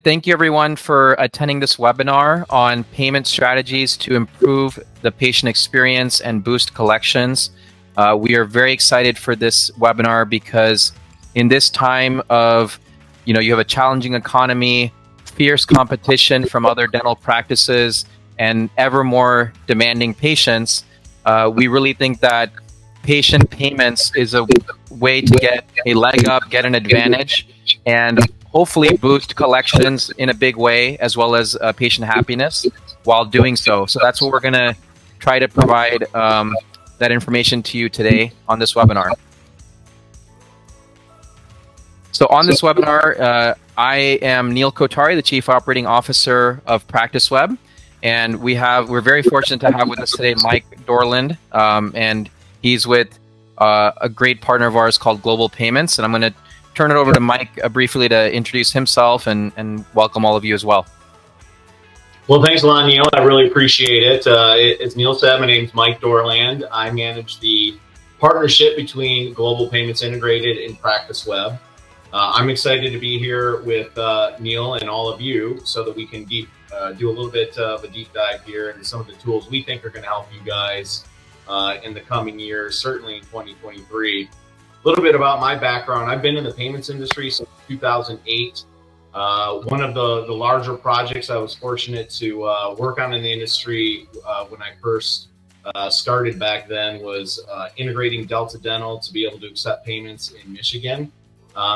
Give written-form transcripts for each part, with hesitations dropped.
thank you everyone for attending this webinar on payment strategies to improve the patient experience and boost collections. We are very excited for this webinar because in this time of, you have a challenging economy, fierce competition from other dental practices, and ever more demanding patients, we really think that patient payments is a way to get a leg up, get an advantage, and hopefully boost collections in a big way, as well as patient happiness while doing so. So that's what we're going to try to provide that information to you today on this webinar. So on this webinar, I am Neil Kotari, the Chief Operating Officer of PracticeWeb, and we're very fortunate to have with us today Mike Dorland, and he's with a great partner of ours called Global Payments, and I'm going to turn it over to Mike briefly to introduce himself and welcome all of you as well. Well, thanks a lot, Neil. I really appreciate it. As Neil said, my name's Mike Dorland. I manage the partnership between Global Payments Integrated and PracticeWeb. I'm excited to be here with Neil and all of you so that we can do a little bit of a deep dive here into some of the tools we think are going to help you guys in the coming years, certainly in 2023. A little bit about my background. I've been in the payments industry since 2008. One of the larger projects I was fortunate to work on in the industry when I first started back then was integrating Delta Dental to be able to accept payments in Michigan.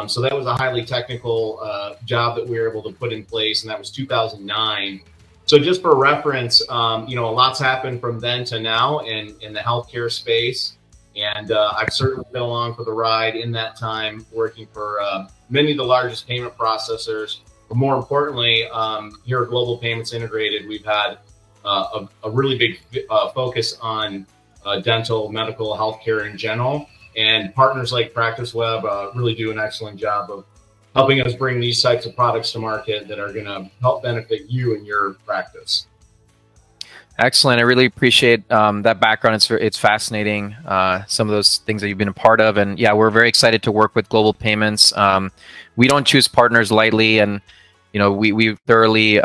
So that was a highly technical job that we were able to put in place, and that was 2009. So just for reference, a lot's happened from then to now in the healthcare space. And I've certainly been along for the ride in that time, working for many of the largest payment processors. But more importantly, here at Global Payments Integrated, we've had a really big focus on dental, medical, healthcare in general. And partners like PracticeWeb really do an excellent job of helping us bring these types of products to market that are going to help benefit you and your practice. Excellent. I really appreciate that background. It's fascinating, some of those things that you've been a part of. And yeah, we're very excited to work with Global Payments. We don't choose partners lightly, and we thoroughly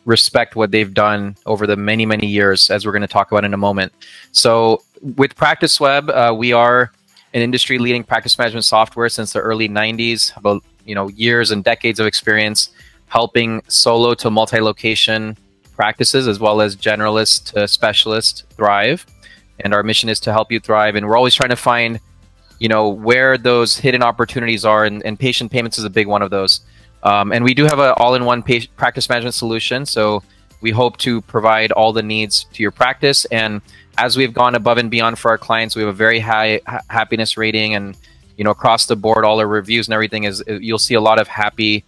respect what they've done over the many, many years, as we're going to talk about in a moment. So with PracticeWeb, we are an industry-leading practice management software since the early 90s, about years and decades of experience helping solo to multi-location practices as well as generalist to specialist thrive. And our mission is to help you thrive. And we're always trying to find, where those hidden opportunities are. And patient payments is a big one of those. And we do have an all-in-one practice management solution. So we hope to provide all the needs to your practice. And as we've gone above and beyond for our clients, we have a very high happiness rating. And, across the board, all our reviews and everything you'll see a lot of happy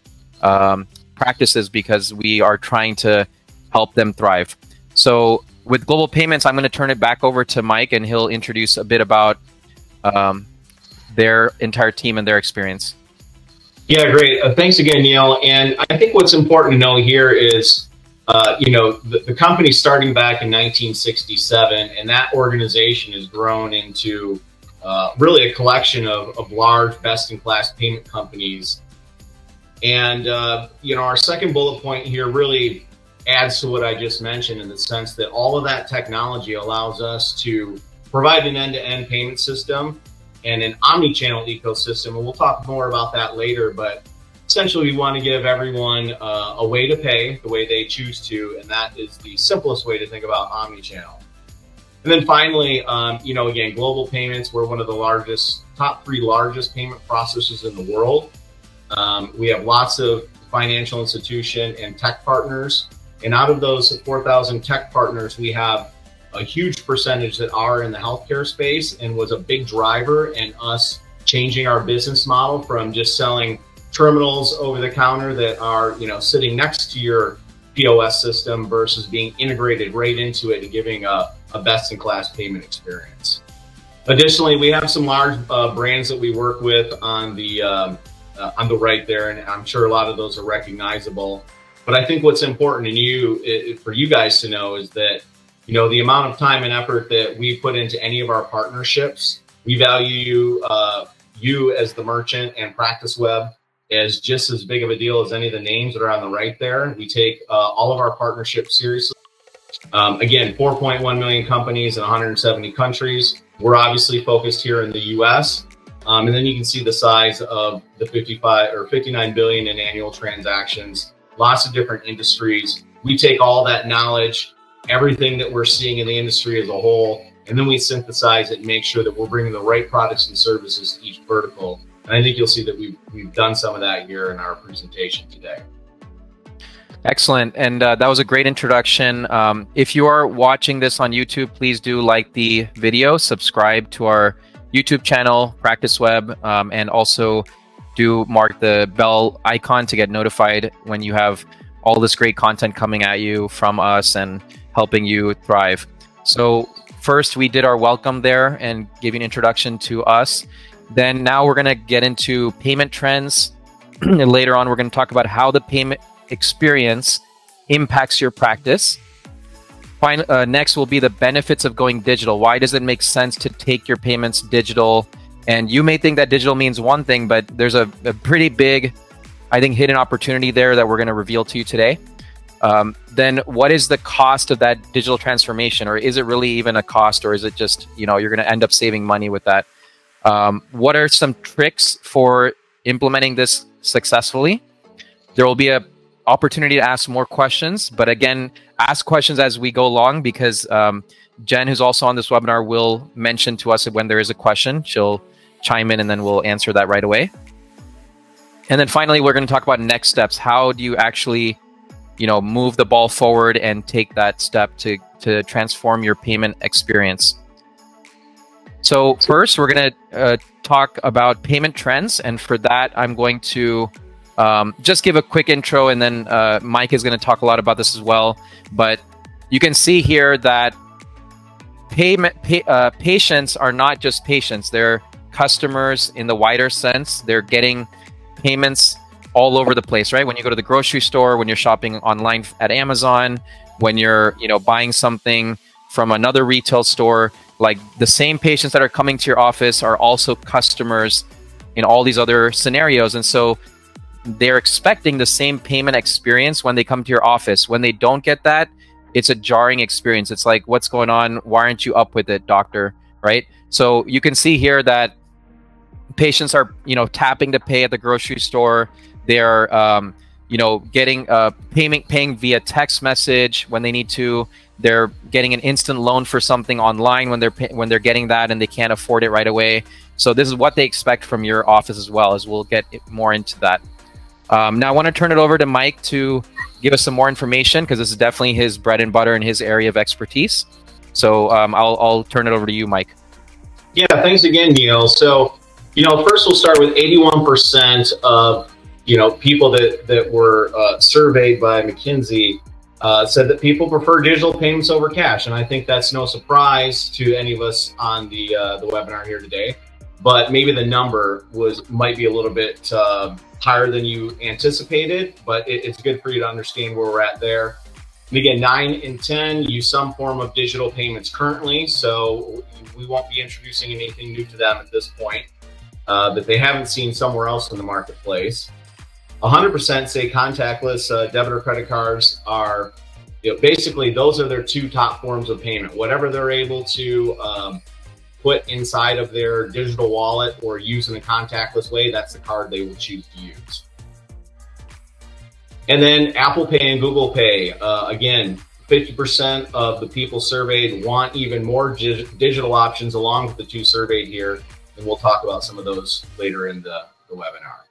practices because we are trying to help them thrive. So with Global Payments, I'm going to turn it back over to Mike, and he'll introduce a bit about their entire team and their experience. Yeah, great. Thanks again, Neil. And I think what's important to know here is, the company starting back in 1967, and that organization has grown into really a collection of large, best-in-class payment companies. And, our second bullet point here really adds to what I just mentioned, in the sense that all of that technology allows us to provide an end-to-end payment system and an omni-channel ecosystem. And we'll talk more about that later, but essentially we want to give everyone a way to pay the way they choose to, and that is the simplest way to think about omni-channel. And then finally, again, Global Payments, we're one of the top 3 largest payment processors in the world. We have lots of financial institution and tech partners. And out of those 4,000 tech partners, we have a huge percentage that are in the healthcare space, and was a big driver in us changing our business model from just selling terminals over the counter that are, sitting next to your POS system versus being integrated right into it and giving a best-in-class payment experience. Additionally, we have some large brands that we work with on the right there, and I'm sure a lot of those are recognizable. But I think what's important for you guys to know is that, the amount of time and effort that we put into any of our partnerships, we value you as the merchant and PracticeWeb as just as big of a deal as any of the names that are on the right there. We take all of our partnerships seriously. Again, 4.1 million companies in 170 countries. We're obviously focused here in the US. And then you can see the size of the 59 billion in annual transactions, lots of different industries. We take all that knowledge, everything that we're seeing in the industry as a whole, and then we synthesize it and make sure that we're bringing the right products and services to each vertical. And I think you'll see that we've done some of that here in our presentation today. Excellent. And that was a great introduction. If you are watching this on YouTube, please do like the video, subscribe to our YouTube channel, Practice Web, and also do mark the bell icon to get notified when you have all this great content coming at you from us and helping you thrive. So first, we did our welcome there and gave you an introduction to us. Then now we're going to get into payment trends. And later on, we're going to talk about how the payment experience impacts your practice. Next will be the benefits of going digital. Why does it make sense to take your payments digital? And you may think that digital means one thing, but there's a pretty big, I think, hidden opportunity there that we're going to reveal to you today. Then what is the cost of that digital transformation? Or is it really even a cost? Or is it just, you're going to end up saving money with that? What are some tricks for implementing this successfully? There will be an opportunity to ask more questions, but again, ask questions as we go along, because Jen, who's also on this webinar, will mention to us when there is a question. She'll chime in and then we'll answer that right away. And then finally, we're going to talk about next steps. How do you actually, move the ball forward and take that step to transform your payment experience? So first, we're going to talk about payment trends. And for that, I'm going to just give a quick intro, and then Mike is going to talk a lot about this as well. But you can see here that patients are not just patients. They're customers in the wider sense. They're getting payments all over the place, right? When you go to the grocery store, when you're shopping online at Amazon, when you're buying something from another retail store, like the same patients that are coming to your office are also customers in all these other scenarios. And so they're expecting the same payment experience when they come to your office. When they don't get that, it's a jarring experience. It's like, what's going on? Why aren't you up with it, doctor? Right? So you can see here that patients are, tapping to pay at the grocery store. They're, getting paying via text message when they need to. They're getting an instant loan for something online when they're getting that and they can't afford it right away. So this is what they expect from your office as well, as we'll get more into that. Now I want to turn it over to Mike to give us some more information, because this is definitely his bread and butter and his area of expertise. So I'll turn it over to you, Mike. Yeah, thanks again, Neil. So, first we'll start with 81% of, people that were surveyed by McKinsey said that people prefer digital payments over cash. And I think that's no surprise to any of us on the webinar here today. But maybe the number might be a little bit higher than you anticipated, but it's good for you to understand where we're at there. And again, 9 in 10 use some form of digital payments currently, so we won't be introducing anything new to them at this point that they haven't seen somewhere else in the marketplace. 100% say contactless debit or credit cards are, basically those are their two top forms of payment. Whatever they're able to put inside of their digital wallet or use in a contactless way, that's the card they will choose to use. And then Apple Pay and Google Pay, again, 50% of the people surveyed want even more digital options along with the two surveyed here. And we'll talk about some of those later in the webinar.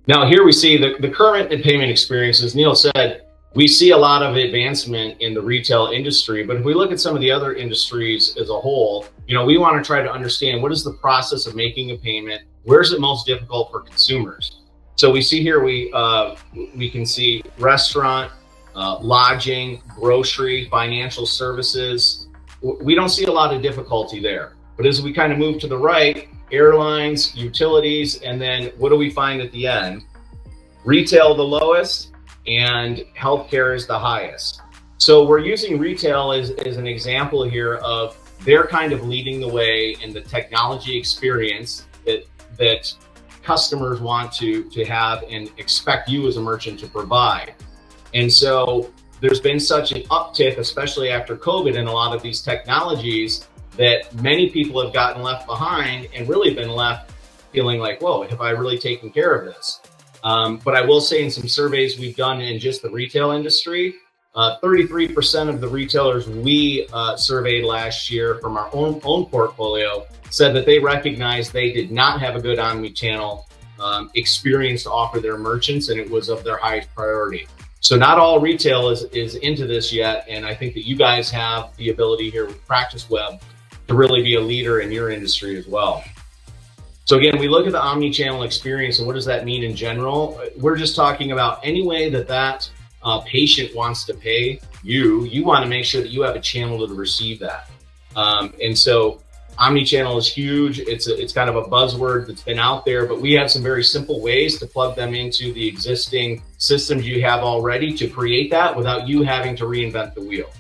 Now here we see the current payment experience. As Neil said, we see a lot of advancement in the retail industry, but if we look at some of the other industries as a whole, we want to try to understand what is the process of making a payment, where is it most difficult for consumers. So we see here, we can see restaurant, lodging, grocery, financial services. We don't see a lot of difficulty there. But as we kind of move to the right, airlines, utilities, and then what do we find at the end? Retail the lowest and healthcare is the highest. So we're using retail as an example here of they're kind of leading the way in the technology experience that customers want to have and expect you as a merchant to provide. And so there's been such an uptick, especially after COVID, in a lot of these technologies, that many people have gotten left behind and really been left feeling like, whoa, have I really taken care of this? But I will say, in some surveys we've done in just the retail industry, 33% of the retailers we surveyed last year from our own portfolio said that they recognized they did not have a good omni-channel experience to offer their merchants, and it was of their highest priority. So not all retail is into this yet, and I think that you guys have the ability here with Practice Web to really be a leader in your industry as well. So again, we look at the omni-channel experience, and what does that mean in general? We're just talking about any way that patient wants to pay you. You want to make sure that you have a channel to receive that. And so omni-channel is huge. It's kind of a buzzword that's been out there, but we have some very simple ways to plug them into the existing systems you have already to create that without you having to reinvent the wheel.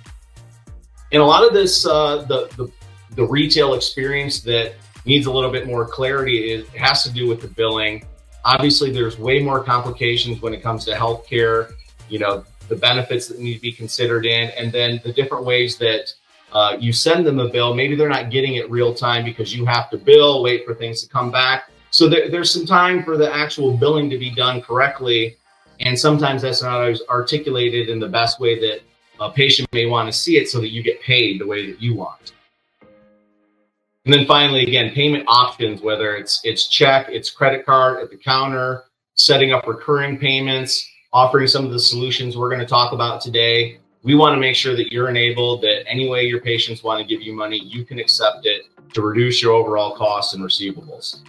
And a lot of this, the retail experience that needs a little bit more clarity has to do with the billing. Obviously, there's way more complications when it comes to healthcare, you know, the benefits that need to be considered in, and then the different ways that you send them a bill. Maybe they're not getting it real time because you have to bill, wait for things to come back. So there's some time for the actual billing to be done correctly. And sometimes that's not always articulated in the best way that a patient may want to see it, so that you get paid the way that you want. And then finally, again, payment options, whether it's check, it's credit card at the counter, setting up recurring payments, offering some of the solutions we're going to talk about today. We want to make sure that you're enabled, that any way your patients want to give you money, you can accept it to reduce your overall costs and receivables.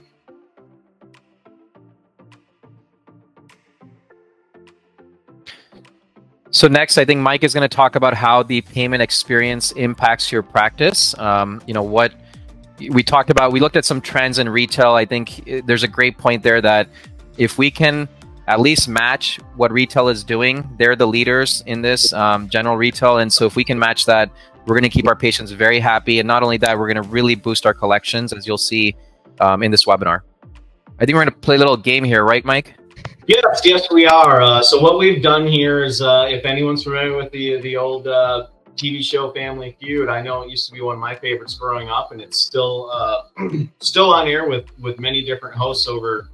So next, I think Mike is going to talk about how the payment experience impacts your practice. You know, what we talked about, we looked at some trends in retail. I think there's a great point there that if we can at least match what retail is doing, they're the leaders in this general retail. And so if we can match that, we're going to keep our patients very happy. And not only that, we're going to really boost our collections, as you'll see in this webinar. I think we're going to play a little game here, right, Mike? Yes, we are. So what we've done here is, if anyone's familiar with the old TV show Family Feud, I know it used to be one of my favorites growing up, and it's still still on air with many different hosts over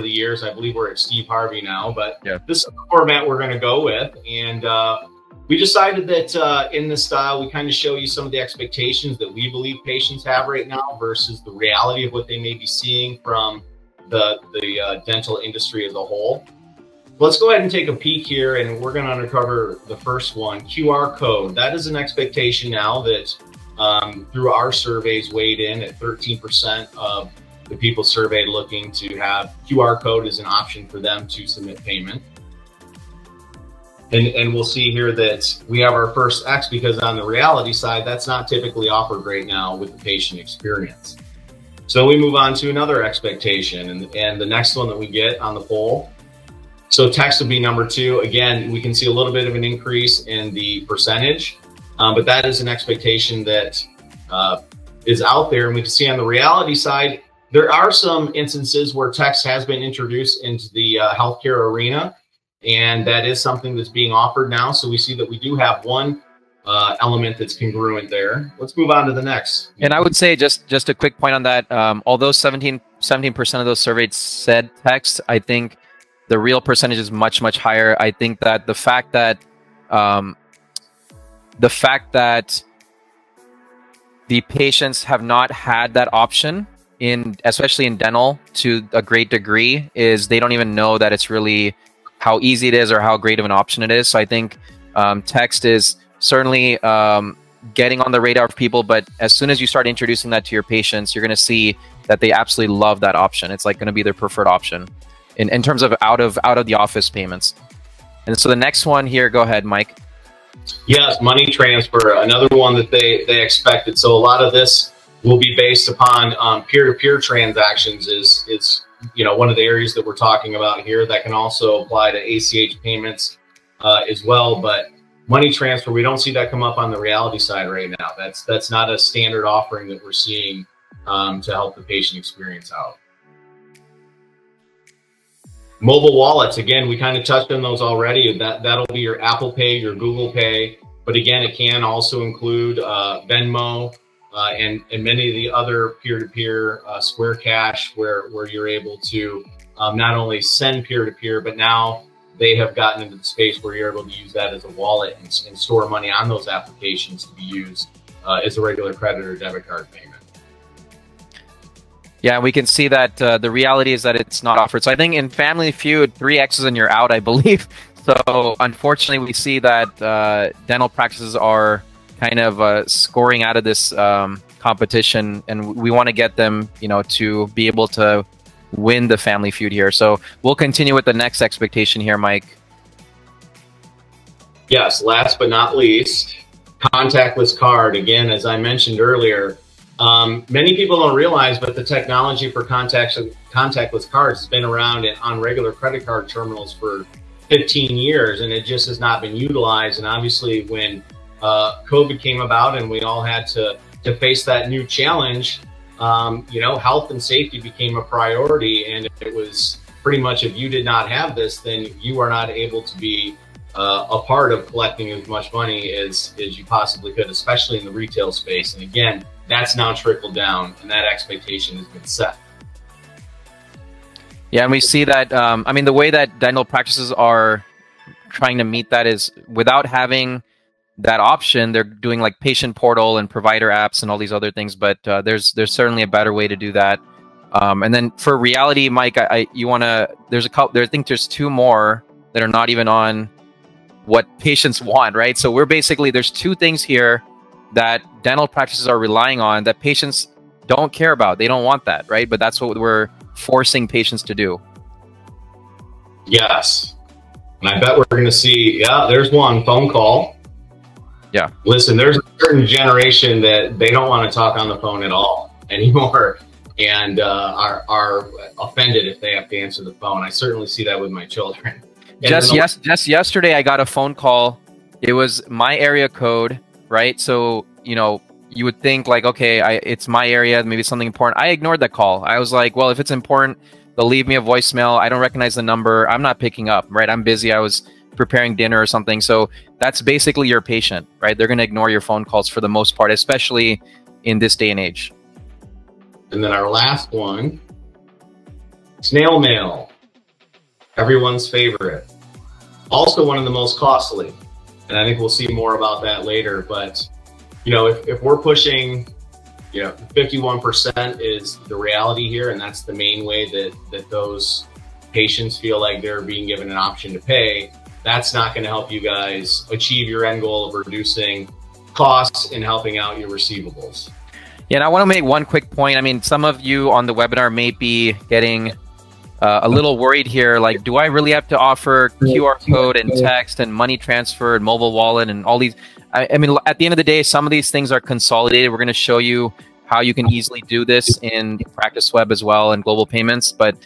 the years. I believe we're at Steve Harvey now, but yeah, this is the format we're going to go with. And we decided that in this style, we kind of show you some of the expectations that we believe patients have right now versus the reality of what they may be seeing from the dental industry as a whole. Let's go ahead and take a peek here, and we're going to uncover the first one, QR code. That is an expectation now that through our surveys weighed in at 13% of the people surveyed looking to have QR code as an option for them to submit payment. And we'll see here that we have our first X, because on the reality side, that's not typically offered right now with the patient experience. So we move on to another expectation, and the next one that we get on the poll. So text would be number 2. Again, we can see a little bit of an increase in the percentage, but that is an expectation that is out there. And we can see on the reality side, there are some instances where text has been introduced into the healthcare arena, and that is something that's being offered now. So we see that we do have one element that's congruent there. Let's move on to the next. And I would say just a quick point on that. Although 17% of those surveyed said text, I think the real percentage is much, much higher. I think that the fact that the patients have not had that option, especially in dental, to a great degree, is they don't even know that it's really how easy it is or how great of an option it is. So I think text is certainly getting on the radar of people, but as soon as you start introducing that to your patients, you're going to see that they absolutely love that option. It's like going to be their preferred option in terms of out of the office payments. And so the next one here, go ahead, Mike. Yes, money transfer, another one that they expected. So a lot of this will be based upon peer-to-peer transactions. Is you know, one of the areas that we're talking about here. That can also apply to ACH payments as well. But money transfer, we don't see that come up on the reality side right now. That's not a standard offering that we're seeing to help the patient experience out. Mobile wallets, again, we kind of touched on those already. That'll be your Apple Pay, your Google Pay, but again, it can also include Venmo and many of the other peer-to-peer Square Cash, where you're able to not only send peer-to-peer, but now they have gotten into the space where you're able to use that as a wallet and store money on those applications to be used as a regular credit or debit card payment. Yeah, we can see that the reality is that it's not offered. So I think in Family Feud, 3X's and you're out, I believe. So unfortunately, we see that dental practices are kind of scoring out of this competition, and we want to get them, to be able to win the Family Feud here. So we'll continue with the next expectation here, Mike. Yes, last but not least, contactless card. Again, as I mentioned earlier, many people don't realize, but the technology for contactless cards has been around on regular credit card terminals for 15 years, and it just has not been utilized. And obviously, when COVID came about and we all had to face that new challenge, health and safety became a priority. And it was pretty much, if you did not have this, then you are not able to be a part of collecting as much money as you possibly could, especially in the retail space. And again, that's now trickled down, and that expectation has been set. Yeah, and we see that, the way that dental practices are trying to meet that is without having that option, they're doing like patient portal and provider apps and all these other things, but there's certainly a better way to do that. And then for reality, Mike, I think there's two more that are not even on what patients want, right? So there's two things here that dental practices are relying on that patients don't care about. They don't want that, right? But that's what we're forcing patients to do. Yes. And I bet we're going to see, there's one phone call. Yeah. Listen, there's a certain generation that they don't want to talk on the phone at all anymore, and are offended if they have to answer the phone. I certainly see that with my children. Just yesterday, I got a phone call. It was my area code, right? So, you would think like, okay, it's my area, maybe something important. I ignored that call. I was like, well, if it's important, they'll leave me a voicemail. I don't recognize the number. I'm not picking up, right? I'm busy. I was preparing dinner or something. So that's basically your patient, right? They're going to ignore your phone calls for the most part, especially in this day and age. And then our last one, snail mail, everyone's favorite. Also one of the most costly. And I think we'll see more about that later. But, if we're pushing, 51% is the reality here, and that's the main way that those patients feel like they're being given an option to pay, that's not going to help you guys achieve your end goal of reducing costs and helping out your receivables. Yeah, and I want to make one quick point. Some of you on the webinar may be getting a little worried here. Like, do I really have to offer QR code and text and money transfer and mobile wallet and all these? At the end of the day, some of these things are consolidated. We're going to show you how you can easily do this in Practice Web as well and global payments. But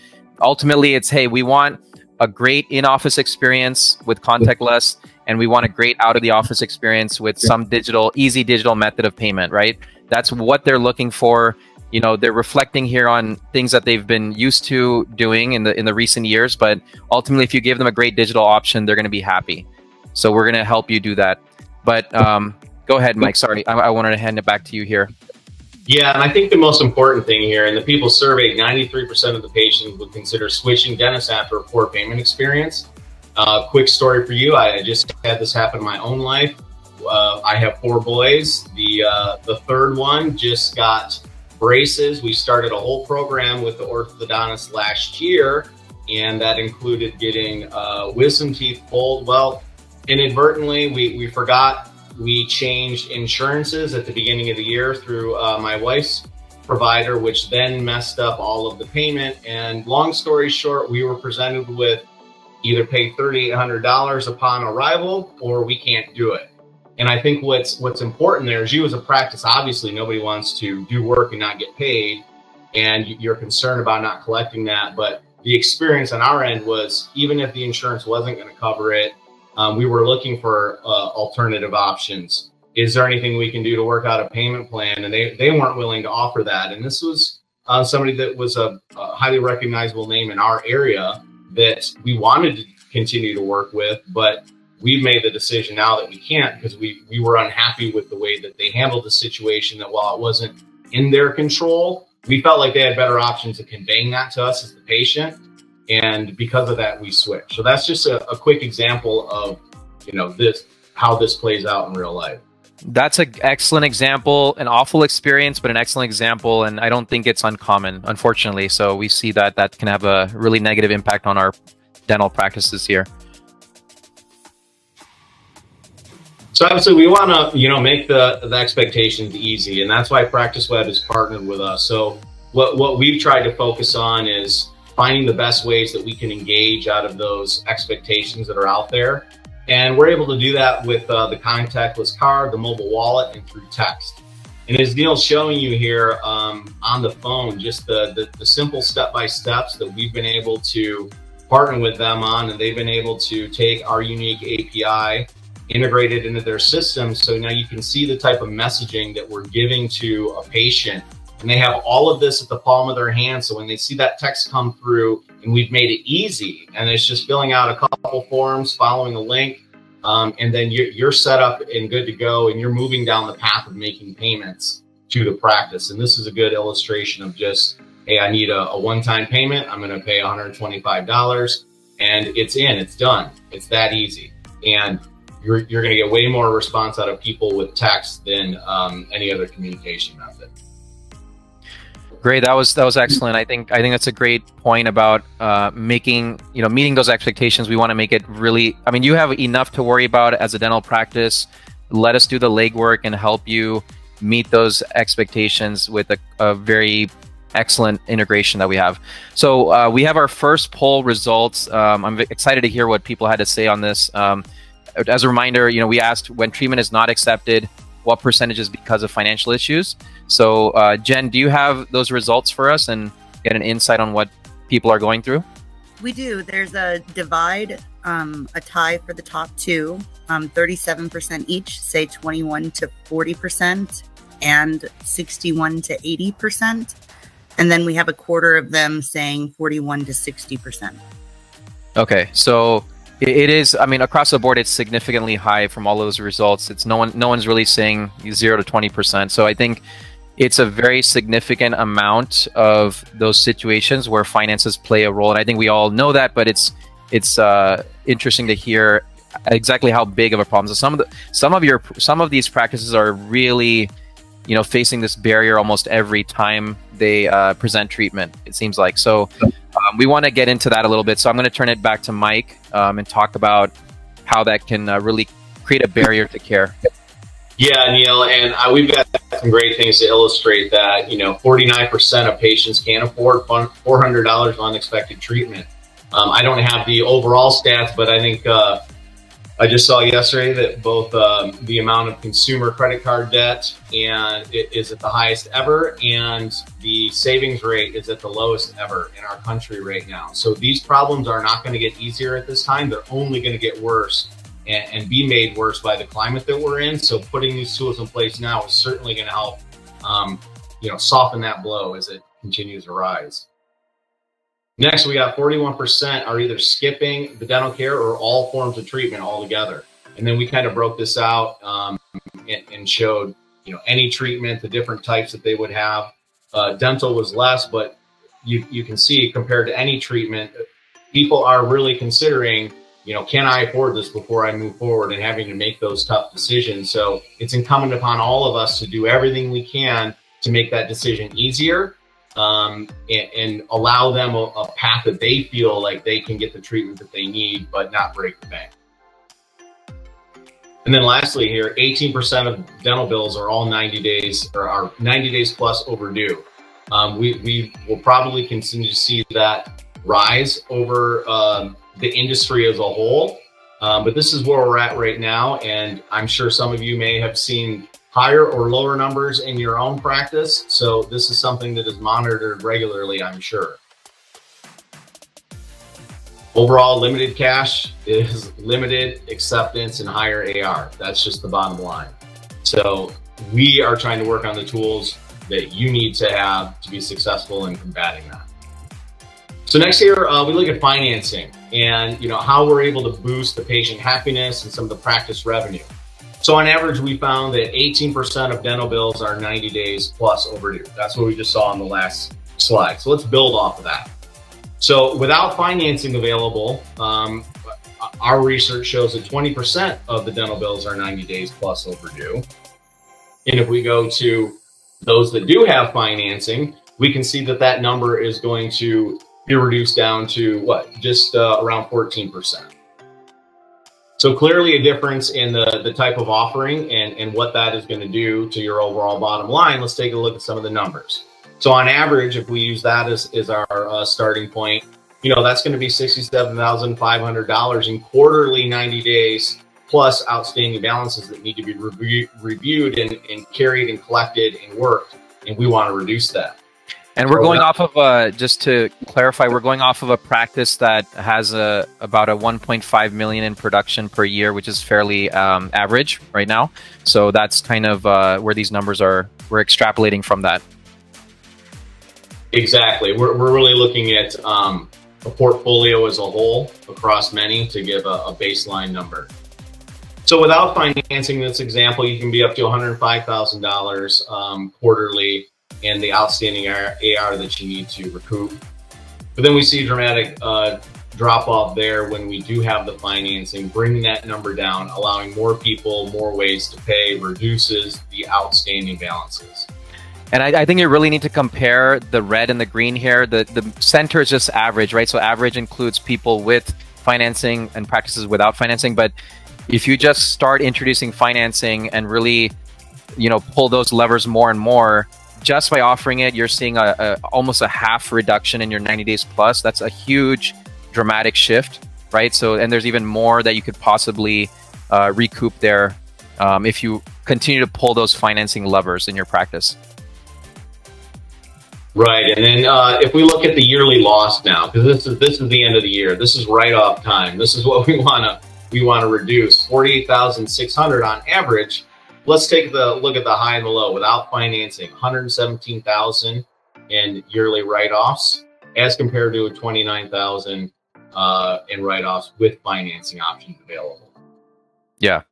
ultimately, it's, hey, we want a great in-office experience with contactless, and we want a great out-of-the-office experience with some easy digital method of payment, right? That's what they're looking for. They're reflecting here on things that they've been used to doing in the recent years. But ultimately, if you give them a great digital option, they're going to be happy. So we're going to help you do that. But go ahead, Mike. Sorry, I wanted to hand it back to you here. Yeah, and I think the most important thing here, and the people surveyed, 93% of the patients would consider switching dentists after a poor payment experience. Quick story for you. I just had this happen in my own life. I have 4 boys. The third one just got braces. We started a whole program with the orthodontist last year, and that included getting wisdom teeth pulled. Well, inadvertently, we forgot we changed insurances at the beginning of the year through my wife's provider, which then messed up all of the payment. And long story short, we were presented with either pay $3,800 upon arrival or we can't do it. And I think what's important there is, you as a practice, obviously nobody wants to do work and not get paid, and you're concerned about not collecting that. But the experience on our end was, even if the insurance wasn't going to cover it, we were looking for alternative options. Is there anything we can do to work out a payment plan? And they weren't willing to offer that. And this was somebody that was a highly recognizable name in our area that we wanted to continue to work with, but we've made the decision now that we can't because we were unhappy with the way that they handled the situation, that while it wasn't in their control, we felt like they had better options of conveying that to us as the patient. And because of that, we switched. So that's just a quick example of, you know, how this plays out in real life. That's an excellent example, an awful experience, but an excellent example. And I don't think it's uncommon, unfortunately. So we see that that can have a really negative impact on our dental practices here. So obviously we want to, you know, make the expectations easy, and that's why PracticeWeb has partnered with us. So what we've tried to focus on is finding the best ways that we can engage out of those expectations that are out there. And we're able to do that with the contactless card, the mobile wallet, and through text. And as Neil's showing you here on the phone, just the simple step-by-steps that we've been able to partner with them on, and they've been able to take our unique API, integrate it into their system. So now you can see the type of messaging that we're giving to a patient. And they have all of this at the palm of their hand. So when they see that text come through, and we've made it easy, and it's just filling out a couple forms, following a link, and then you're set up and good to go, and you're moving down the path of making payments to the practice. And this is a good illustration of just, hey, I need a one-time payment. I'm going to pay $125, and it's done. It's that easy. And you're going to get way more response out of people with text than any other communication method. Great, that was excellent. I think that's a great point about meeting those expectations. We want to make it really. I mean, you have enough to worry about as a dental practice. Let us do the legwork and help you meet those expectations with a very excellent integration that we have. So we have our first poll results. I'm excited to hear what people had to say on this. As a reminder, we asked, when treatment is not accepted, what percentage is because of financial issues? So Jen, do you have those results for us and get an insight on what people are going through? We do. There's a divide, a tie for the top two, 37% each, say 21 to 40%, and 61 to 80%. And then we have a quarter of them saying 41 to 60%. Okay, so it is, I mean, across the board, it's significantly high from all those results. It's no one's really saying 0 to 20%. So I think it's a very significant amount of those situations where finances play a role. And I think we all know that, but it's interesting to hear exactly how big of a problem. So some of these practices are really, facing this barrier almost every time they present treatment, it seems like. So we want to get into that a little bit. So I'm going to turn it back to Mike and talk about how that can really create a barrier to care. Yeah, Neil, and we've got some great things to illustrate that. 49% of patients can't afford $400 of unexpected treatment. I don't have the overall stats, but I think I just saw yesterday that both the amount of consumer credit card debt and it is at the highest ever, and the savings rate is at the lowest ever in our country right now. So these problems are not going to get easier at this time. They're only going to get worse and be made worse by the climate that we're in. So putting these tools in place now is certainly going to help, soften that blow as it continues to rise. Next, we got 41% are either skipping the dental care or all forms of treatment altogether. And then we kind of broke this out and showed, any treatment, the different types that they would have. Dental was less, but you can see compared to any treatment, people are really considering, can I afford this before I move forward, and having to make those tough decisions. So it's incumbent upon all of us to do everything we can to make that decision easier. And allow them a path that they feel like they can get the treatment that they need, but not break the bank. And then lastly here, 18% of dental bills are all 90 days or are 90 days plus overdue. We will probably continue to see that rise over the industry as a whole. But this is where we're at right now. And I'm sure some of you may have seen higher or lower numbers in your own practice. So this is something that is monitored regularly, I'm sure. Overall, limited cash is limited acceptance and higher AR. That's just the bottom line. So we are trying to work on the tools that you need to have to be successful in combating that. So next here, we look at financing and how we're able to boost the patient happiness and some of the practice revenue. So on average, we found that 18% of dental bills are 90 days plus overdue. That's what we just saw on the last slide. So let's build off of that. So without financing available, our research shows that 20% of the dental bills are 90 days plus overdue. And if we go to those that do have financing, we can see that that number is going to be reduced down to what? Just around 14%. So clearly a difference in the type of offering and what that is going to do to your overall bottom line. Let's take a look at some of the numbers. So on average, if we use that as our starting point, that's going to be $67,500 in quarterly 90 days plus outstanding balances that need to be reviewed and carried and collected and worked. And we want to reduce that. And we're going off of, just to clarify, we're going off of a practice that has about a 1.5 million in production per year, which is fairly average right now. So that's kind of where these numbers are. We're extrapolating from that. Exactly. We're really looking at a portfolio as a whole across many to give a baseline number. So without financing, this example, you can be up to $105,000 quarterly and the outstanding AR that you need to recoup. But then we see a dramatic drop off there when we do have the financing, bringing that number down, allowing more people, more ways to pay, reduces the outstanding balances. And I think you really need to compare the red and the green here. The center is just average, right? So average includes people with financing and practices without financing. But if you just start introducing financing and really, pull those levers more and more, just by offering it, you're seeing almost a half reduction in your 90 days plus. That's a huge, dramatic shift, right? So, and there's even more that you could possibly recoup there if you continue to pull those financing levers in your practice. Right, and then if we look at the yearly loss now, because this is the end of the year, this is write-off time. This is what we want to reduce. 48,600 on average. Let's take the look at the high and the low without financing. 117,000 in yearly write-offs as compared to 29,000 in write-offs with financing options available. Yeah,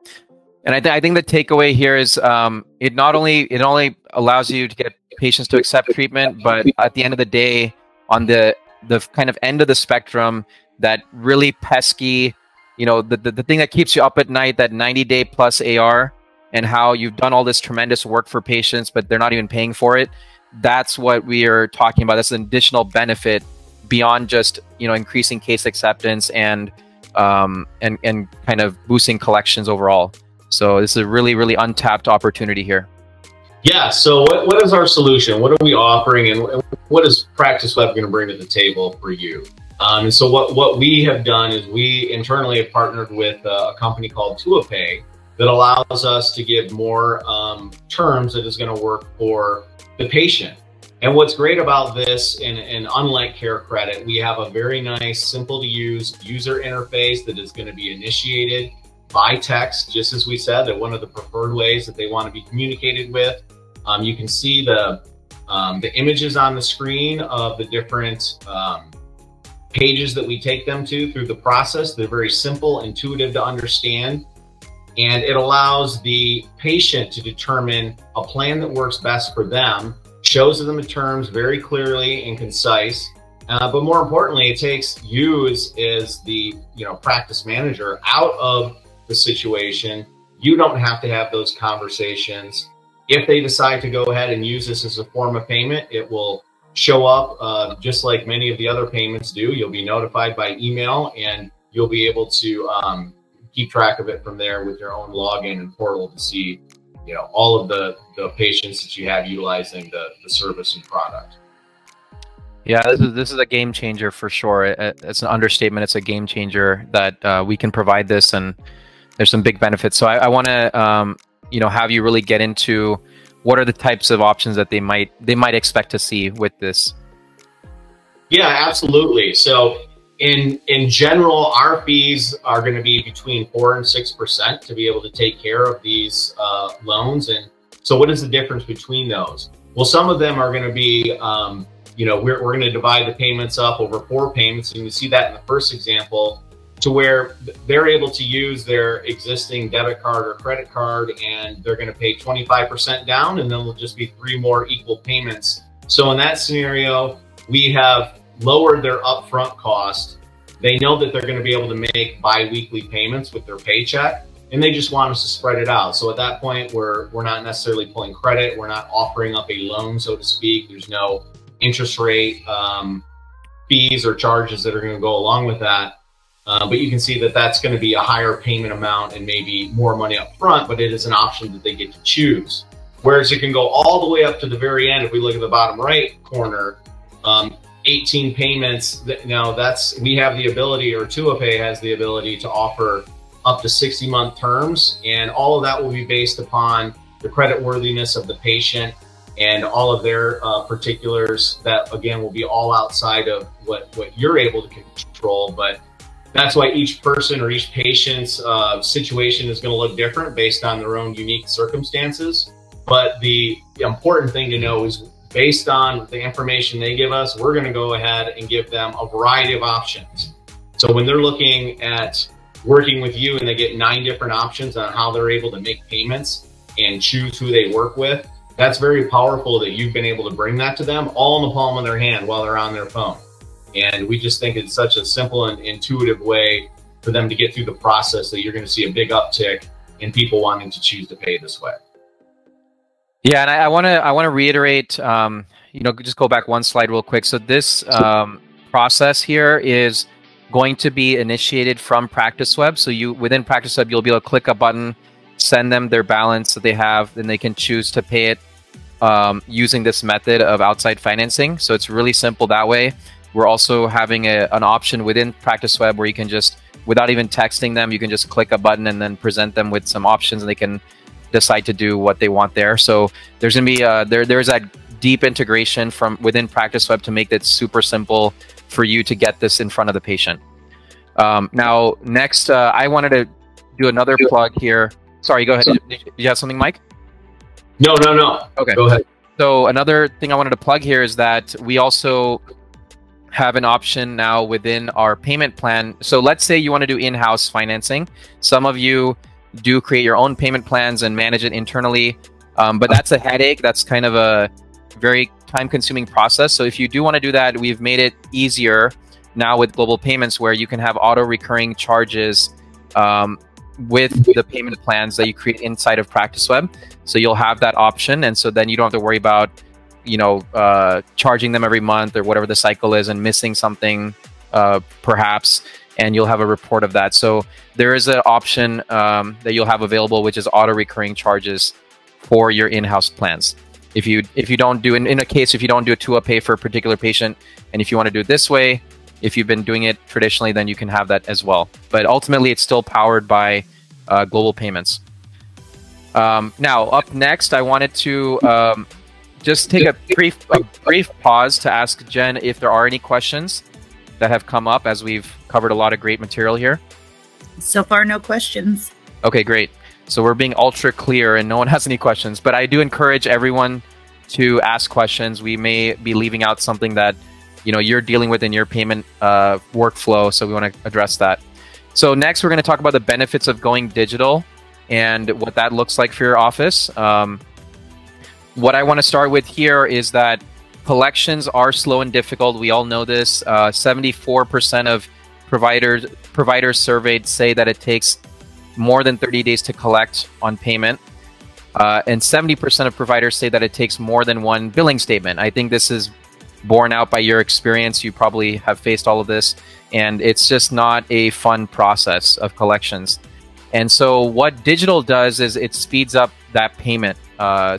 and I think the takeaway here is it not only allows you to get patients to accept treatment, but at the end of the day, on the kind of end of the spectrum, that really pesky, the thing that keeps you up at night, that 90-day plus AR, and how you've done all this tremendous work for patients, but they're not even paying for it. That's what we are talking about. That's an additional benefit beyond just, increasing case acceptance and kind of boosting collections overall. So this is a really, really untapped opportunity here. Yeah. So what is our solution? What are we offering, and what is Practice Web going to bring to the table for you? And so what we have done is we internally have partnered with a company called TuaPay that allows us to give more terms that is going to work for the patient. And what's great about this, and unlike Care Credit, we have a very nice, simple to use user interface that is going to be initiated by text, just as we said, that one of the preferred ways that they want to be communicated with. You can see the images on the screen of the different pages that we take them to through the process. They're very simple, intuitive to understand. And it allows the patient to determine a plan that works best for them, shows them the terms very clearly and concise. But more importantly, it takes you as the practice manager out of the situation. You don't have to have those conversations. If they decide to go ahead and use this as a form of payment, it will show up just like many of the other payments do. You'll be notified by email, and you'll be able to keep track of it from there with your own login and portal to see, all of the patients that you have utilizing the service and product. Yeah, this is a game changer for sure. It's an understatement. It's a game changer that we can provide this, and there's some big benefits. So I want to have you really get into what are the types of options that they might expect to see with this. Yeah, absolutely. So in general, our fees are going to be between 4% and 6% to be able to take care of these loans. And so what is the difference between those? Well, some of them are going to be you know, we're going to divide the payments up over 4 payments. And you can see that in the first example, to where they're able to use their existing debit card or credit card, and they're going to pay 25% down, and then there'll just be 3 more equal payments. So in that scenario, we have lowered their upfront cost. They know that they're going to be able to make bi-weekly payments with their paycheck, and they just want us to spread it out. So at that point, we're not necessarily pulling credit. We're not offering up a loan, so to speak. There's no interest rate fees or charges that are going to go along with that. But you can see that that's going to be a higher payment amount and maybe more money up front, but it is an option that they get to choose. Whereas it can go all the way up to the very end. If we look at the bottom right corner, 18 payments. Now we have the ability, or TuaPay has the ability to offer up to 60-month terms, and all of that will be based upon the credit worthiness of the patient and all of their particulars that, again, will be all outside of what you're able to control. But that's why each person or each patient's situation is going to look different based on their own unique circumstances. But the important thing to know is, based on the information they give us, we're going to go ahead and give them a variety of options. So when they're looking at working with you and they get 9 different options on how they're able to make payments and choose who they work with, that's very powerful that you've been able to bring that to them all in the palm of their hand while they're on their phone. And we just think it's such a simple and intuitive way for them to get through the process that you're going to see a big uptick in people wanting to choose to pay this way. Yeah, and I want to reiterate, you know, just go back one slide real quick. So this process here is going to be initiated from PracticeWeb. So within PracticeWeb, you'll be able to click a button, send them their balance that they have, then they can choose to pay it using this method of outside financing. So it's really simple that way. We're also having an option within PracticeWeb where you can just, without even texting them, you can just click a button and then present them with some options, and they can decide to do what they want there. So there's going to be there's that deep integration from within PracticeWeb to make it super simple for you to get this in front of the patient. Now, next, I wanted to do another plug here. Sorry, go ahead. Did you have something, Mike? No. Okay. Go ahead. So another thing I wanted to plug here is that we also have an option now within our payment plan. So let's say you want to do in-house financing. Some of you do create your own payment plans and manage it internally, but that's a headache. That's kind of a very time-consuming process. So if you do want to do that, we've made it easier now with Global Payments, where you can have auto-recurring charges with the payment plans that you create inside of PracticeWeb. So you'll have that option, and so then you don't have to worry about, you know, charging them every month or whatever the cycle is and missing something perhaps, and you'll have a report of that. So there is an option that you'll have available, which is auto-recurring charges for your in-house plans. If you don't do, in a case, if you don't do a TuaPay for a particular patient, and if you want to do it this way, if you've been doing it traditionally, then you can have that as well. But ultimately, it's still powered by Global Payments. Now, up next, I wanted to just take a brief pause to ask Jen if there are any questions that have come up, as we've covered a lot of great material here. So far, no questions. Okay, great. So we're being ultra clear and no one has any questions, but I do encourage everyone to ask questions. We may be leaving out something that, you know, you're dealing with in your payment workflow, so we want to address that. So next, we're going to talk about the benefits of going digital and what that looks like for your office. What I want to start with here is that collections are slow and difficult. We all know this. 74% of providers surveyed say that it takes more than 30 days to collect on payment. And 70% of providers say that it takes more than one billing statement. I think this is borne out by your experience. You probably have faced all of this, and it's just not a fun process of collections. And so what digital does is it speeds up that payment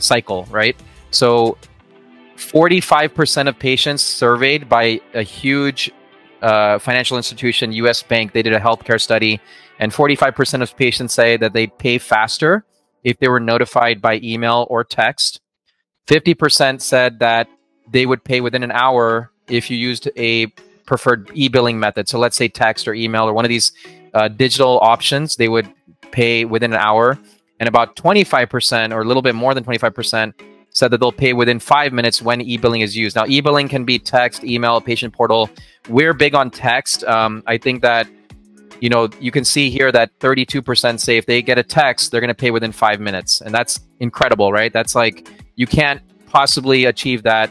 cycle, right? So 45% of patients surveyed by a huge financial institution, US Bank, they did a healthcare study, and 45% of patients say that they pay faster if they were notified by email or text. 50% said that they would pay within an hour if you used a preferred e-billing method. So let's say text or email or one of these digital options, they would pay within an hour. And about 25%, or a little bit more than 25%, said that they'll pay within 5 minutes when e-billing is used. Now, e-billing can be text, email, patient portal. We're big on text. I think that, you know, you can see here that 32% say if they get a text, they're going to pay within 5 minutes. And that's incredible, right? That's like, you can't possibly achieve that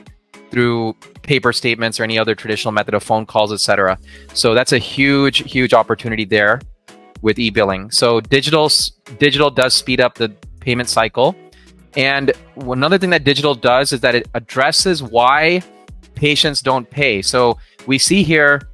through paper statements or any other traditional method of phone calls, etc. So that's a huge, huge opportunity there with e-billing. So digital does speed up the payment cycle. And another thing that digital does is that it addresses why patients don't pay. So we see here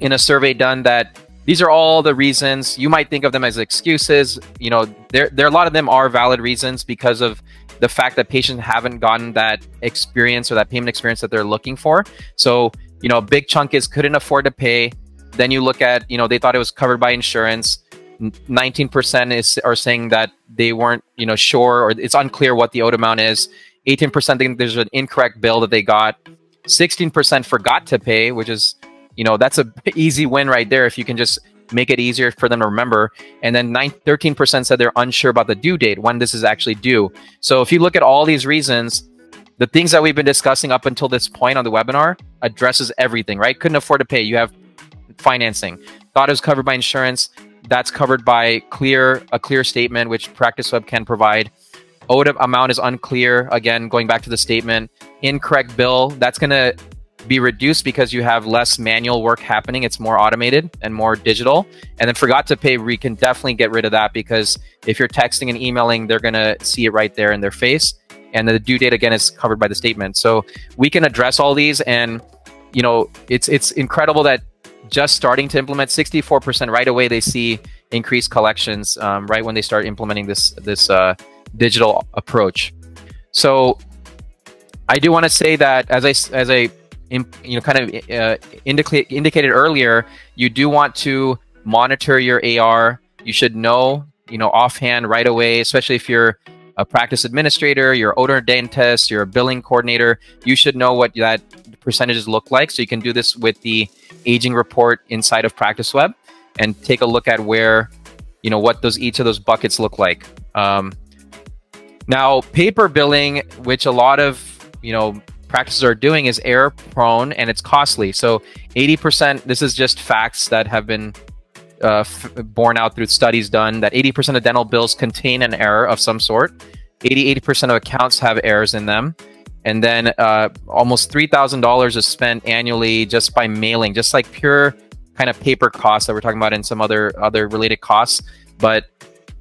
in a survey done that these are all the reasons. You might think of them as excuses. You know, there a lot of them are valid reasons because of the fact that patients haven't gotten that experience or that payment experience that they're looking for. So, you know, a big chunk is couldn't afford to pay. Then you look at, you know, they thought it was covered by insurance. 19% are saying that they weren't, you know, sure, or it's unclear what the owed amount is. 18% think there's an incorrect bill that they got. 16% forgot to pay, which is, you know, that's a easy win right there if you can just make it easier for them to remember. And then 13% said they're unsure about the due date, when this is actually due. So if you look at all these reasons, the things that we've been discussing up until this point on the webinar addresses everything, right? Couldn't afford to pay. You have financing. Thought it was covered by insurance. That's covered by a clear statement, which PracticeWeb can provide. Owed amount is unclear. Again, going back to the statement. Incorrect bill, that's going to be reduced because you have less manual work happening. It's more automated and more digital. And then forgot to pay, we can definitely get rid of that, because if you're texting and emailing, they're going to see it right there in their face. And the due date, again, is covered by the statement. So we can address all these. And, you know, it's incredible that just starting to implement 64% right away, they see increased collections right when they start implementing this digital approach. So I do want to say that as I you know, kind of indicated earlier, you do want to monitor your AR. You should know, you know, offhand right away, especially if you're a practice administrator, you're an odontist, you're a billing coordinator, you should know what that percentages look like. So you can do this with the aging report inside of PracticeWeb and take a look at where, you know, what each of those buckets look like. Now, paper billing, which a lot of, you know, practices are doing, is error prone and it's costly. So 80%, this is just facts that have been borne out through studies done, that 80% of dental bills contain an error of some sort. 80% of accounts have errors in them. And then almost $3,000 is spent annually just by mailing, just like pure kind of paper costs that we're talking about, and some other related costs. But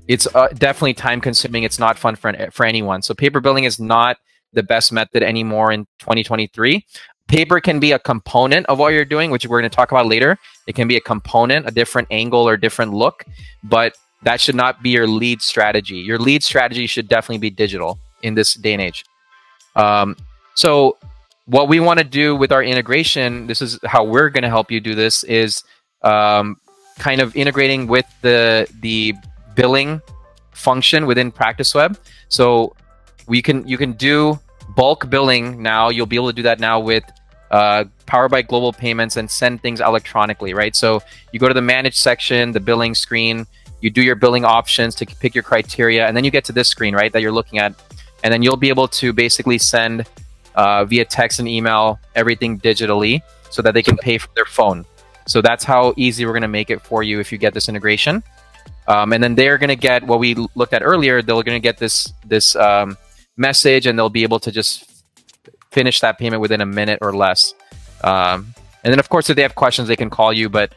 it's definitely time consuming. It's not fun for anyone. So paper billing is not the best method anymore in 2023. Paper can be a component of what you're doing, which we're going to talk about later. It can be a component, a different angle or different look, but that should not be your lead strategy. Your lead strategy should definitely be digital in this day and age. So what we want to do with our integration, this is how we're going to help you do this, is kind of integrating with the billing function within PracticeWeb. So you can do bulk billing now. You'll be able to do that now with powered by Global Payments and send things electronically, right? So you go to the manage section, the billing screen, you do your billing options to pick your criteria, and then you get to this screen, right, that you're looking at. And then you'll be able to basically send via text and email everything digitally so that they can pay from their phone. So that's how easy we're going to make it for you if you get this integration. And then they're going to get what we looked at earlier. They're going to get this message, and they'll be able to just finish that payment within a minute or less. And then, of course, if they have questions, they can call you. But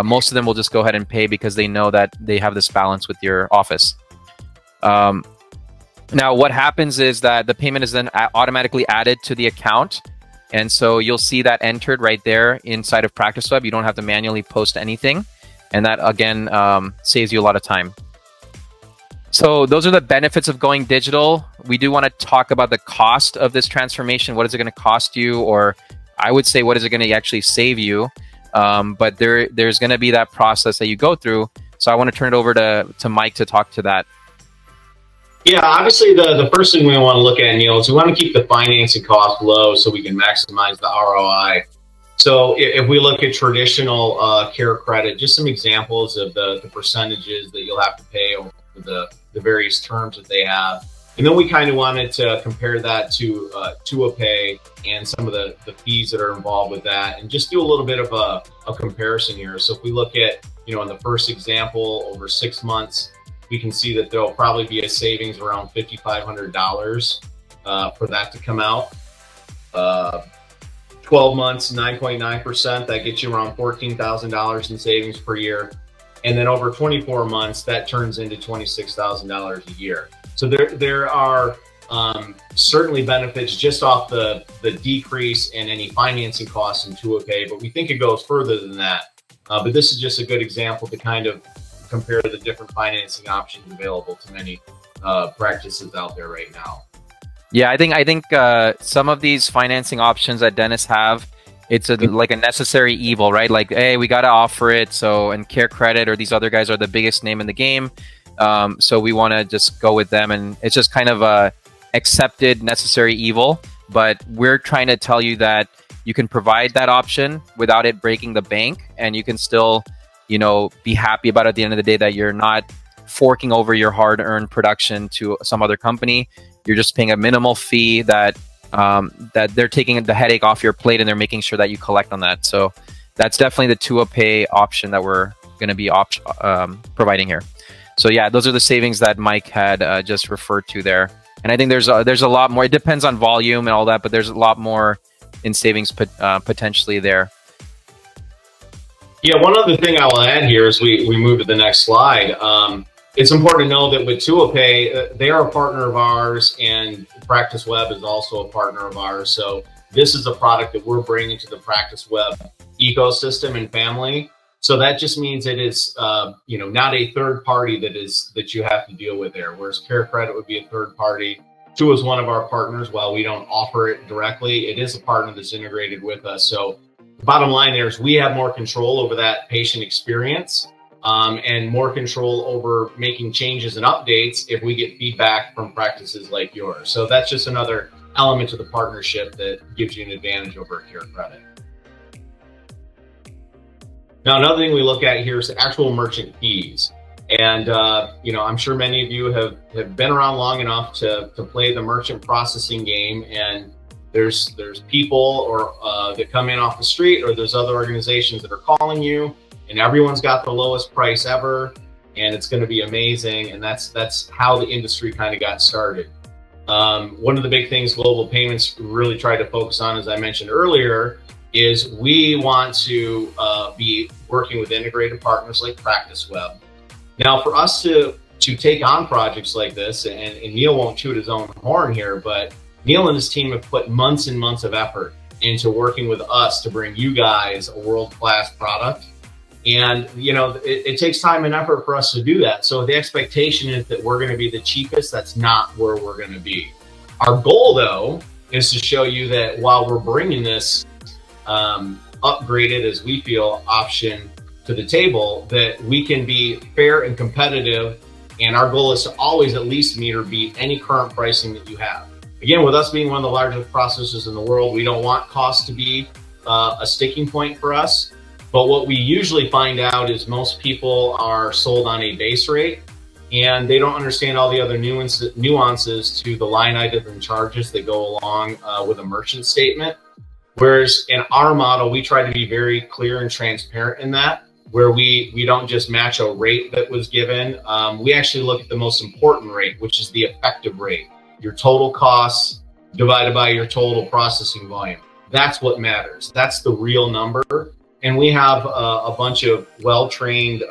most of them will just go ahead and pay because they know that they have this balance with your office. Now, what happens is that the payment is then automatically added to the account. And so you'll see that entered right there inside of PracticeWeb. You don't have to manually post anything. And that, again, saves you a lot of time. So those are the benefits of going digital. We do want to talk about the cost of this transformation. What is it going to cost you? Or I would say, what is it going to actually save you? But there's going to be that process that you go through. So I want to turn it over to Mike to talk to that. Yeah, obviously the first thing we want to look at, Neil, is we want to keep the financing cost low so we can maximize the ROI. So if we look at traditional care credit, just some examples of the percentages that you'll have to pay over the various terms that they have. And then we kind of wanted to compare that to TuaPay and some of the fees that are involved with that, and just do a little bit of a comparison here. So if we look at, in the first example, over 6 months, we can see that there'll probably be a savings around $5,500 for that to come out. 12 months, 9.9%, that gets you around $14,000 in savings per year. And then over 24 months, that turns into $26,000 a year. So there are certainly benefits just off the decrease in any financing costs in TuaPay, but we think it goes further than that. But this is just a good example to kind of compare the different financing options available to many practices out there right now. Yeah, I think some of these financing options that dentists have, it's like a necessary evil, right? Like, hey, we got to offer it. So, and Care Credit or these other guys are the biggest name in the game. So we want to just go with them. And it's just kind of a accepted necessary evil. But we're trying to tell you that you can provide that option without it breaking the bank. And you can still, be happy about it at the end of the day, that you're not forking over your hard-earned production to some other company. You're just paying a minimal fee that that they're taking the headache off your plate, and they're making sure that you collect on that. So that's definitely the TuaPay option that we're going to be providing here. So yeah, those are the savings that Mike had just referred to there. And I think there's a lot more. It depends on volume and all that, but there's a lot more in savings potentially there. Yeah, one other thing I will add here as we move to the next slide. It's important to know that with TuaPay, they are a partner of ours, and Practice Web is also a partner of ours. So this is a product that we're bringing to the Practice Web ecosystem and family. So that just means it is, not a third party that you have to deal with there. Whereas Care Credit would be a third party. Tua is one of our partners. While we don't offer it directly, it is a partner that's integrated with us. So the bottom line there is we have more control over that patient experience. And more control over making changes and updates if we get feedback from practices like yours. So that's just another element to the partnership that gives you an advantage over Care Credit. Now, another thing we look at here is the actual merchant fees. And, I'm sure many of you have been around long enough to play the merchant processing game. And there's people that come in off the street, or there's other organizations that are calling you, and everyone's got the lowest price ever, and it's going to be amazing. And that's how the industry kind of got started. One of the big things Global Payments really tried to focus on, as I mentioned earlier, is we want to be working with integrated partners like Practice Web. Now, for us to take on projects like this, and Neil won't toot his own horn here, but Neil and his team have put months and months of effort into working with us to bring you guys a world-class product. And, it takes time and effort for us to do that. So the expectation is that we're going to be the cheapest. That's not where we're going to be. Our goal, though, is to show you that while we're bringing this upgraded, as we feel, option to the table, that we can be fair and competitive. And our goal is to always at least meet or beat any current pricing that you have. Again, with us being one of the largest processors in the world, we don't want cost to be a sticking point for us. But what we usually find out is most people are sold on a base rate, and they don't understand all the other nuances to the line items and charges that go along with a merchant statement. Whereas in our model, we try to be very clear and transparent in that, where we don't just match a rate that was given. We actually look at the most important rate, which is the effective rate, your total costs divided by your total processing volume. That's what matters. That's the real number. And we have a bunch of well-trained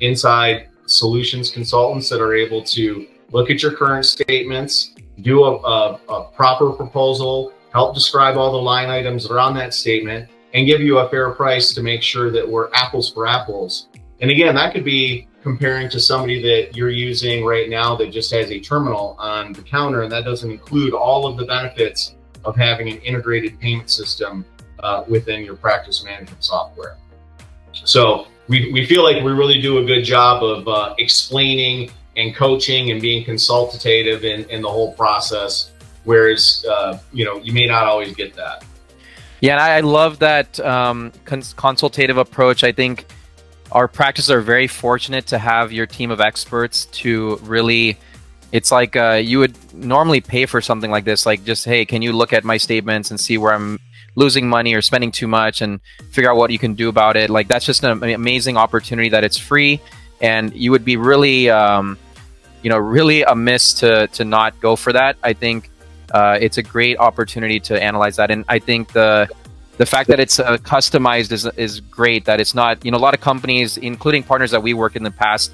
inside solutions consultants that are able to look at your current statements, do a proper proposal, help describe all the line items that are on that statement, and give you a fair price to make sure that we're apples for apples. And again, that could be comparing to somebody that you're using right now that just has a terminal on the counter, and that doesn't include all of the benefits of having an integrated payment system within your practice management software. So we feel like we really do a good job of explaining and coaching and being consultative in the whole process, whereas you may not always get that. Yeah, and I love that consultative approach. I think our practices are very fortunate to have your team of experts to really it's like you would normally pay for something like this, like just, hey, can you look at my statements and see where I'm losing money or spending too much and figure out what you can do about it. Like that's just an amazing opportunity that it's free, and you would be really, really amiss to not go for that. I think it's a great opportunity to analyze that, and I think the fact that it's customized is great. That it's not, a lot of companies, including partners that we work in the past,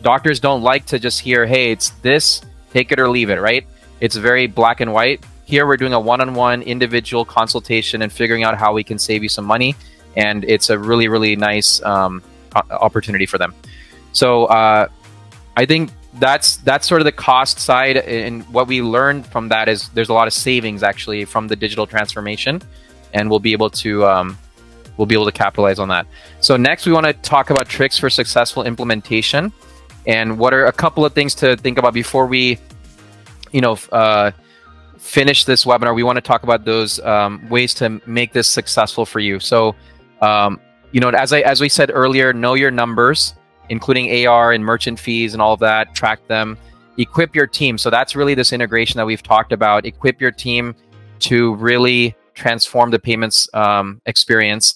doctors don't like to just hear, hey, it's this, take it or leave it, right? It's very black and white. Here we're doing a one-on-one individual consultation and figuring out how we can save you some money, and it's a really, really nice opportunity for them. So I think that's sort of the cost side, and what we learned from that is there's a lot of savings actually from the digital transformation, and we'll be able to capitalize on that. So next we want to talk about tricks for successful implementation, and what are a couple of things to think about before we finish this webinar. We want to talk about those ways to make this successful for you. So as we said earlier, know your numbers, including AR and merchant fees and all of that, track them, equip your team. So that's really this integration that we've talked about. Equip your team to really transform the payments experience.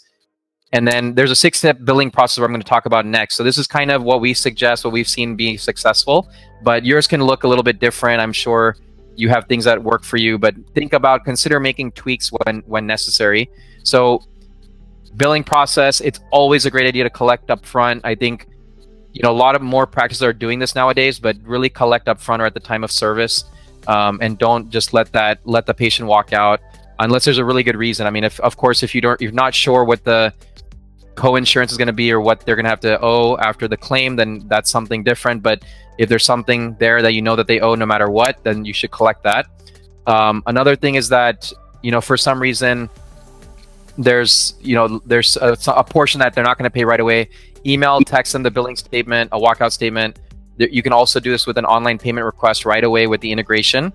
And then there's a 6-step billing process where I'm going to talk about next. So this is kind of what we suggest, what we've seen be successful, but yours can look a little bit different. I'm sure you have things that work for you, but consider making tweaks when necessary. So billing process, it's always a great idea to collect up front. I think a lot of more practices are doing this nowadays, but really collect up front or at the time of service, and don't just let the patient walk out unless there's a really good reason. I mean, of course, if you're not sure what the co-insurance is going to be or what they're going to have to owe after the claim, then that's something different. But if there's something there that that they owe no matter what, then you should collect that. Another thing is that for some reason there's a portion that they're not going to pay right away. Email, text them the billing statement, a walkout statement. You can also do this with an online payment request right away with the integration.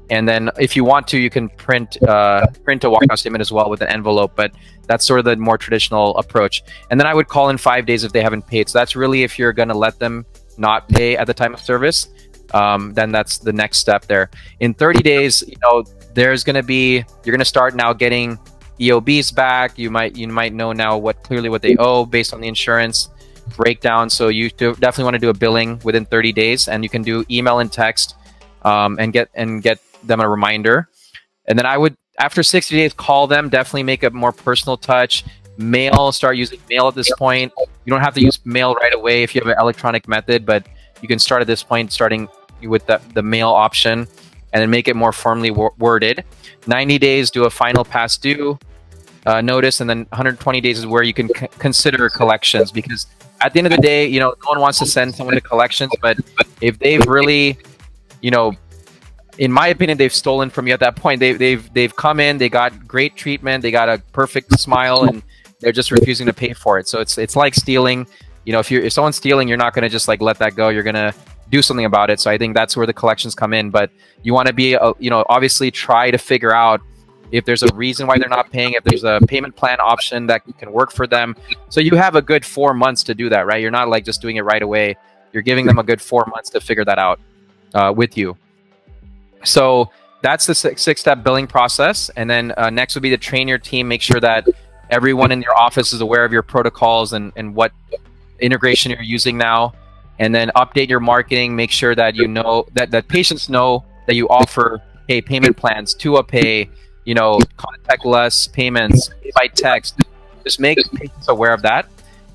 And then if you want to, you can print a walkout statement as well with an envelope, but that's sort of the more traditional approach. And then I would call in 5 days if they haven't paid. So that's really if you're going to let them not pay at the time of service, then that's the next step there. In 30 days, you're going to start now getting EOBs back. You might know now clearly what they owe based on the insurance breakdown. So you definitely want to do a billing within 30 days, and you can do email and text, and get them a reminder. And then I would, after 60 days, call them, definitely make a more personal touch. Mail, start using mail at this point. You don't have to use mail right away if you have an electronic method, but you can start at this point, starting with the mail option, and then make it more firmly worded. 90 days, do a final past due notice, and then 120 days is where you can consider collections, because at the end of the day, no one wants to send someone to collections, but if they've really, in my opinion, they've stolen from you at that point. They've come in, they got great treatment, they got a perfect smile, and they're just refusing to pay for it. So it's like stealing. If someone's stealing, you're not going to just let that go. You're going to do something about it. So I think that's where the collections come in. But you want to be, obviously try to figure out if there's a reason why they're not paying, if there's a payment plan option that can work for them. So you have a good 4 months to do that, right? You're not just doing it right away. You're giving them a good 4 months to figure that out with you. So that's the 6-step billing process. And then next would be to train your team, make sure that everyone in your office is aware of your protocols and what integration you're using now. And then update your marketing, make sure that that patients know that you offer payment plans, to a pay, contactless payments, pay by text. Just make patients aware of that.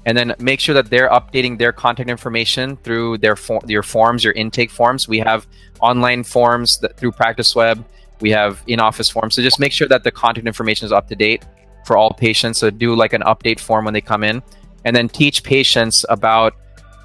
And then make sure that they're updating their contact information through your forms, your intake forms. We have online forms through PracticeWeb. We have in-office forms. So just make sure that the contact information is up to date for all patients. So do an update form when they come in, and then teach patients about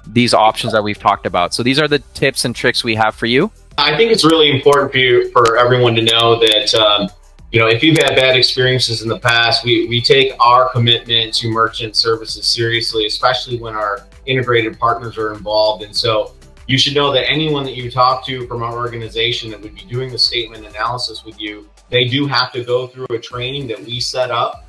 these options that we've talked about. So these are the tips and tricks we have for you. I think it's really important for everyone to know that if you've had bad experiences in the past, we take our commitment to merchant services seriously, especially when our integrated partners are involved. And so you should know that anyone that you talk to from our organization that would be doing the statement analysis with you, they do have to go through a training that we set up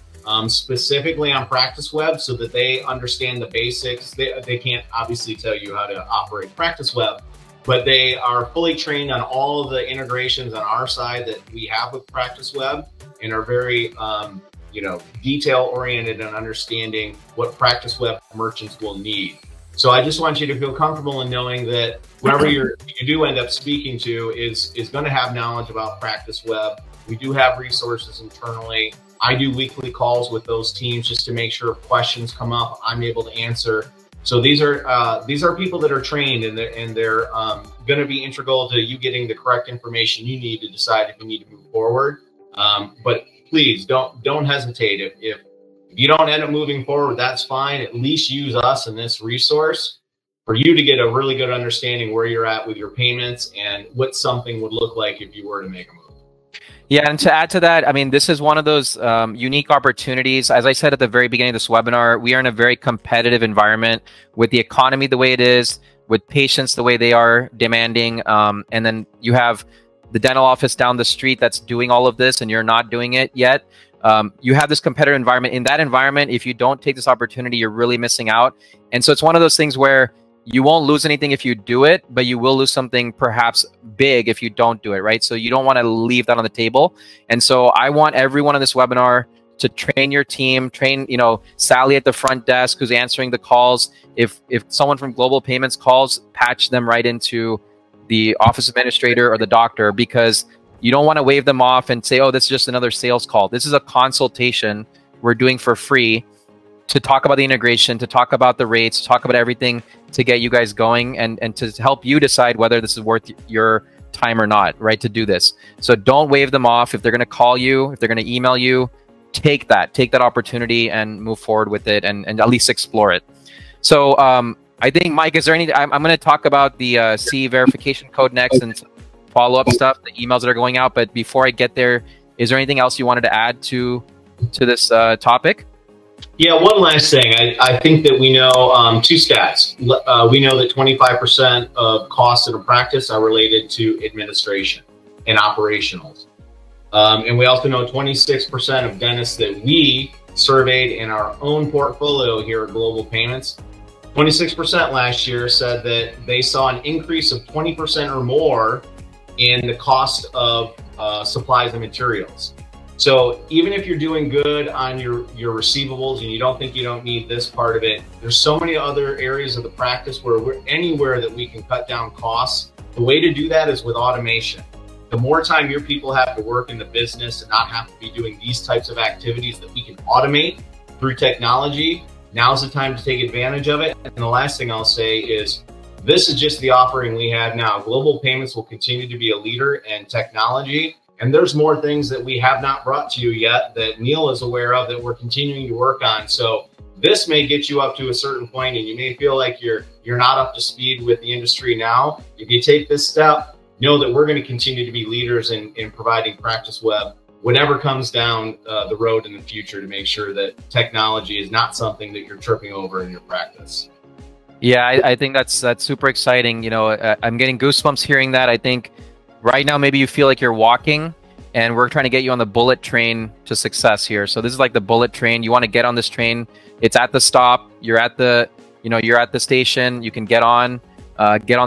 specifically on PracticeWeb so that they understand the basics. They can't obviously tell you how to operate PracticeWeb, but they are fully trained on all of the integrations on our side that we have with Practice Web, and are very detail oriented and understanding what Practice Web merchants will need. So I just want you to feel comfortable in knowing that whoever you do end up speaking to is going to have knowledge about Practice Web. We do have resources internally. I do weekly calls with those teams just to make sure if questions come up, I'm able to answer. So these are people that are trained, and they're going to be integral to you getting the correct information you need to decide if you need to move forward. But please don't hesitate. If you don't end up moving forward, that's fine. At least use us in this resource for you to get a really good understanding where you're at with your payments and what something would look like if you were to make a move. Yeah, and to add to that, I mean, this is one of those unique opportunities. As I said at the very beginning of this webinar, we are in a very competitive environment with the economy the way it is, with patients the way they are demanding, and then you have the dental office down the street that's doing all of this, and you're not doing it yet. You have this competitive environment. In that environment, if you don't take this opportunity, you're really missing out. And so it's one of those things where you won't lose anything if you do it, but you will lose something perhaps big if you don't do it, right? So you don't want to leave that on the table. And so I want everyone on this webinar to train your team, train, Sally at the front desk who's answering the calls. If someone from Global Payments calls, patch them right into the office administrator or the doctor, because you don't want to wave them off and say, oh, this is just another sales call. This is a consultation we're doing for free to talk about the integration, to talk about the rates, to talk about everything to get you guys going and to help you decide whether this is worth your time or not, right, to do this. So don't wave them off. If they're going to call you, if they're going to email you, take that opportunity and move forward with it and at least explore it. So I think, Mike, is there any, I'm going to talk about the CE verification code next and follow-up stuff, the emails that are going out. But before I get there, is there anything else you wanted to add to this topic? Yeah, one last thing. I think that we know two stats. We know that 25% of costs in a practice are related to administration and operationals. And we also know 26% of dentists that we surveyed in our own portfolio here at Global Payments, 26% last year said that they saw an increase of 20% or more in the cost of supplies and materials. So even if you're doing good on your receivables and you don't think you don't need this part of it, there's so many other areas of the practice where anywhere that we can cut down costs. The way to do that is with automation. The more time your people have to work in the business and not have to be doing these types of activities that we can automate through technology, now's the time to take advantage of it. And the last thing I'll say is, this is just the offering we have now. Global Payments will continue to be a leader in technology. And there's more things that we have not brought to you yet that Neil is aware of that we're continuing to work on. So this may get you up to a certain point and you may feel like you're not up to speed with the industry now. If you take this step, know that we're going to continue to be leaders in providing Practice Web, whatever comes down the road in the future, to make sure that technology is not something that you're tripping over in your practice. Yeah, I think that's super exciting. I'm getting goosebumps hearing that. I think right now, maybe you feel like you're walking, and we're trying to get you on the bullet train to success here. So this is like the bullet train. You want to get on this train. It's at the stop. You're at the, you're at the station. You can get on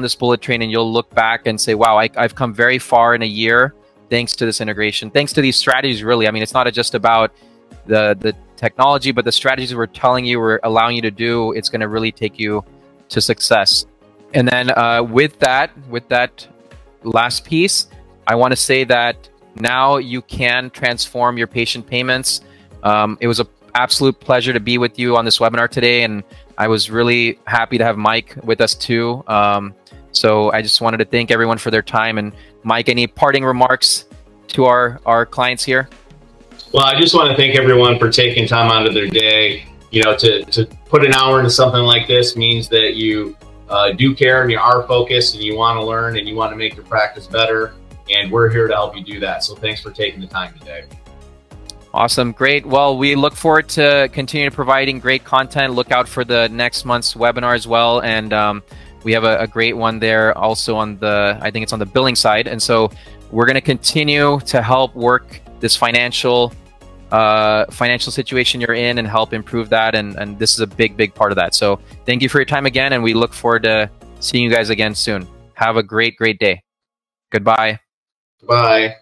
this bullet train, and you'll look back and say, wow, I've come very far in a year thanks to this integration, thanks to these strategies, really. I mean, it's not just about the technology, but the strategies we're telling you, we're allowing you to do, it's going to really take you to success. And then with that last piece, I want to say that now you can transform your patient payments. It was an absolute pleasure to be with you on this webinar today, and I was really happy to have Mike with us too. So I just wanted to thank everyone for their time. And Mike, any parting remarks to our clients here? Well, I just want to thank everyone for taking time out of their day. To put an hour into something like this means that you do care and you are focused and you want to learn and you want to make your practice better. And we're here to help you do that. So thanks for taking the time today. Awesome. Great. Well, we look forward to continue providing great content. Look out for the next month's webinar as well. And we have a great one there also on I think it's on the billing side. And so we're going to continue to help work this financial situation you're in and help improve that. And this is a big part of that. So thank you for your time again. And we look forward to seeing you guys again soon. Have a great day. Goodbye. Bye.